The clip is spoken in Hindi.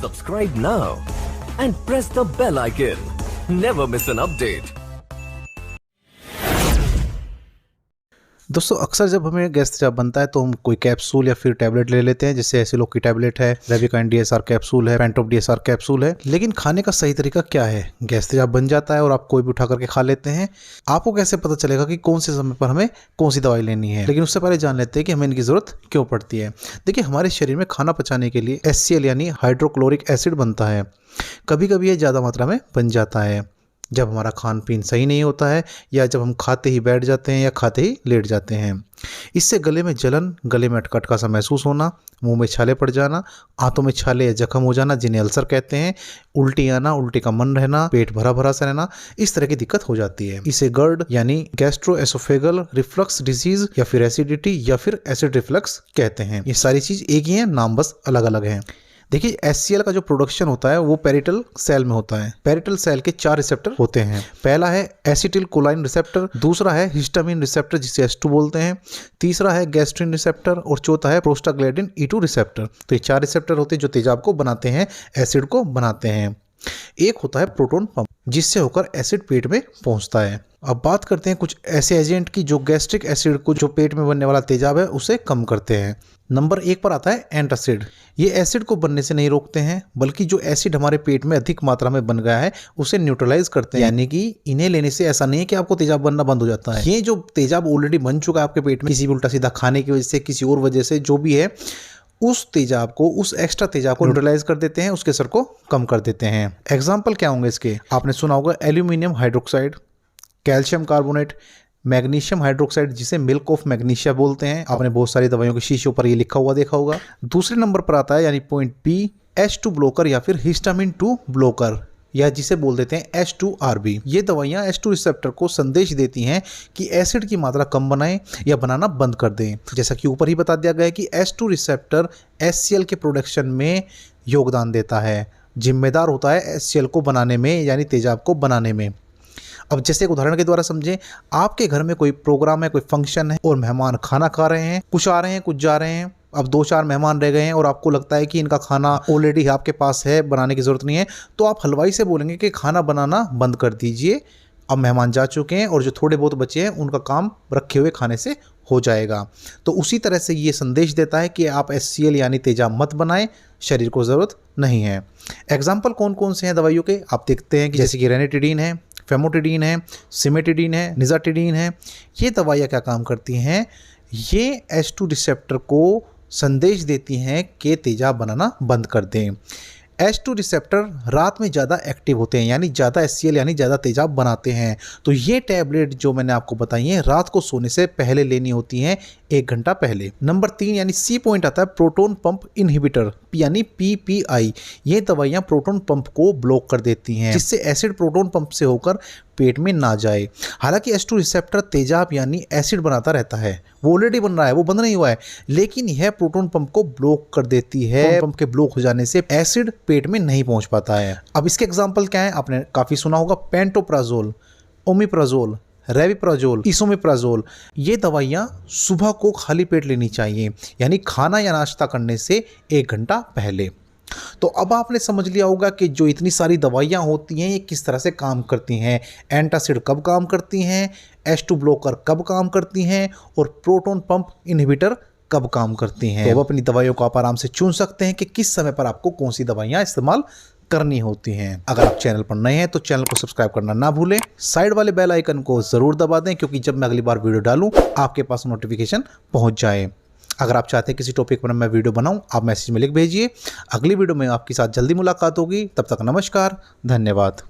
Subscribe now and press the bell icon. Never miss an update. दोस्तों अक्सर जब हमें गैस तेजाब बनता है तो हम कोई कैप्सूल या फिर टैबलेट ले लेते हैं, जैसे एसिलोक की टैबलेट है, रेविकाइन DSR कैप्सूल है, पेंटोप DSR कैप्सूल है। लेकिन खाने का सही तरीका क्या है? गैस तेजाब बन जाता है और आप कोई भी उठा करके खा लेते हैं। आपको कैसे पता चलेगा कि कौन से समय पर हमें कौन सी दवाई लेनी है? लेकिन उससे पहले जान लेते हैं कि हमें इनकी जरूरत क्यों पड़ती है। देखिए, हमारे शरीर में खाना पचाने के लिए HCl यानी हाइड्रोक्लोरिक एसिड बनता है। कभी कभी ये ज़्यादा मात्रा में बन जाता है जब हमारा खान पीन सही नहीं होता है, या जब हम खाते ही बैठ जाते हैं या खाते ही लेट जाते हैं। इससे गले में जलन, गले में अटका सा महसूस होना, मुंह में छाले पड़ जाना, हाथों में छाले या जख्म हो जाना जिन्हें अल्सर कहते हैं, उल्टी आना, उल्टी का मन रहना, पेट भरा भरा सा रहना, इस तरह की दिक्कत हो जाती है। इसे GERD यानी गैस्ट्रोएसोफेगल रिफ्लक्स डिजीज या फिर एसिडिटी या फिर एसिड रिफ्लक्स कहते हैं। ये सारी चीज एक ही है, नाम बस अलग अलग हैं। देखिए, HCl का जो प्रोडक्शन होता है वो पेरिटल सेल में होता है। पेरिटल सेल के 4 रिसेप्टर होते हैं। पहला है एसिटिल कोलाइन रिसेप्टर, दूसरा है हिस्टामिन रिसेप्टर जिसे H2 बोलते हैं, तीसरा है गैस्ट्रिन रिसेप्टर और चौथा है प्रोस्टाग्लैंडिन E2 रिसेप्टर। तो ये 4 रिसेप्टर होते हैं जो तेजाब को बनाते हैं, एसिड को बनाते हैं। एक होता है प्रोटोन पंप जिससे होकर एसिड पेट में पहुंचता है। अब बात करते हैं कुछ ऐसे एजेंट की जो गैस्ट्रिक एसिड को, जो पेट में बनने वाला तेजाब है, उसे कम करते हैं। नंबर 1 पर आता है एंटासिड। ये एसिड को बनने से नहीं रोकते हैं, बल्कि जो एसिड हमारे पेट में अधिक मात्रा में बन गया है उसे न्यूट्रलाइज करते हैं। यानी कि इन्हें लेने से ऐसा नहीं है कि आपको तेजाब बनना बंद हो जाता है। ये जो तेजाब ऑलरेडी बन चुका है आपके पेट में, किसी भी उल्टा सीधा खाने की वजह से, किसी और वजह से, जो भी है, उस तेजाब को, उस एक्स्ट्रा तेजाब को न्यूट्रलाइज कर देते हैं, उसके असर को कम कर देते हैं। एग्जाम्पल क्या होंगे इसके? आपने सुना होगा aluminium hydroxide, calcium carbonate, magnesium hydroxide जिसे मिल्क ऑफ मैग्नीशिया बोलते हैं। आपने बहुत सारी दवाइयों के शीशों पर ये लिखा हुआ देखा होगा। दूसरे नंबर पर आता है यानी पॉइंट B, H2 ब्लोकर या फिर हिस्टामिन 2 ब्लोकर, या जिसे बोल देते हैं H2RB। ये दवाइयाँ H2 रिसेप्टर को संदेश देती हैं कि एसिड की मात्रा कम बनाएं या बनाना बंद कर दें। जैसा कि ऊपर ही बता दिया गया है कि H2 रिसेप्टर HCl के प्रोडक्शन में योगदान देता है, जिम्मेदार होता है HCl को बनाने में, यानी तेजाब को बनाने में। अब जैसे एक उदाहरण के द्वारा समझें, आपके घर में कोई प्रोग्राम है, कोई फंक्शन है और मेहमान खाना खा रहे हैं, कुछ आ रहे हैं कुछ जा रहे हैं। अब 2-4 मेहमान रह गए हैं और आपको लगता है कि इनका खाना ऑलरेडी आपके पास है, बनाने की ज़रूरत नहीं है, तो आप हलवाई से बोलेंगे कि खाना बनाना बंद कर दीजिए, अब मेहमान जा चुके हैं और जो थोड़े बहुत बचे हैं उनका काम रखे हुए खाने से हो जाएगा। तो उसी तरह से ये संदेश देता है कि आप HCl यानी तेजाब मत बनाएं, शरीर को ज़रूरत नहीं है। एग्जाम्पल कौन कौन से हैं दवाइयों के, आप देखते हैं कि जैसे कि रेनिटिडीन है, फेमोटिडीन है, सिमेटिडीन है, निजाटिडीन है। ये दवाइयाँ क्या काम करती हैं? ये H2 रिसेप्टर को संदेश देती हैं कि तेजाब बनाना बंद कर दें। H2 रिसेप्टर रात में ज़्यादा एक्टिव होते हैं, यानी ज़्यादा HCl यानी ज़्यादा तेजाब बनाते हैं। तो ये टैबलेट जो मैंने आपको बताई है रात को सोने से पहले लेनी होती हैं, 1 घंटा पहले। नंबर 3 यानी C पॉइंट आता है प्रोटोन पंप इनहिबिटर यानी PPI। ये दवाइयाँ प्रोटोन पंप को ब्लॉक कर देती हैं, जिससे एसिड प्रोटोन पंप से होकर पेट में ना जाए। हालांकि H2 रिसेप्टर तेजाब यानी एसिड बनाता रहता है, वो ऑलरेडी बन रहा है, वो बंद नहीं हुआ है, लेकिन यह प्रोटोन पंप को ब्लॉक कर देती है। पंप के ब्लॉक हो जाने से एसिड पेट में नहीं पहुंच पाता है। अब इसके एग्जाम्पल क्या है? आपने काफी सुना होगा पेंटोप्राजोल, ओमिप्राजोल, रेविप्राजोल, इसोमिप्राजोल। ये दवाइयाँ सुबह को खाली पेट लेनी चाहिए, यानी खाना या नाश्ता करने से 1 घंटा पहले। तो अब आपने समझ लिया होगा कि जो इतनी सारी दवाइयाँ होती हैं ये किस तरह से काम करती हैं। एंटासिड कब काम करती हैं, H2 ब्लोकर कब काम करती हैं और प्रोटोन पंप इनहिबिटर कब काम करती हैं। तो अब अपनी दवाइयों को आप आराम से चुन सकते हैं कि किस समय पर आपको कौन सी दवाइयाँ इस्तेमाल करनी होती हैं। अगर आप चैनल पर नए हैं तो चैनल को सब्सक्राइब करना ना भूलें, साइड वाले बेल आइकन को ज़रूर दबा दें, क्योंकि जब मैं अगली बार वीडियो डालूँ आपके पास नोटिफिकेशन पहुँच जाए। अगर आप चाहते हैं किसी टॉपिक पर मैं वीडियो बनाऊं, आप मैसेज में लिख भेजिए। अगली वीडियो में आपके साथ जल्दी मुलाकात होगी। तब तक नमस्कार, धन्यवाद।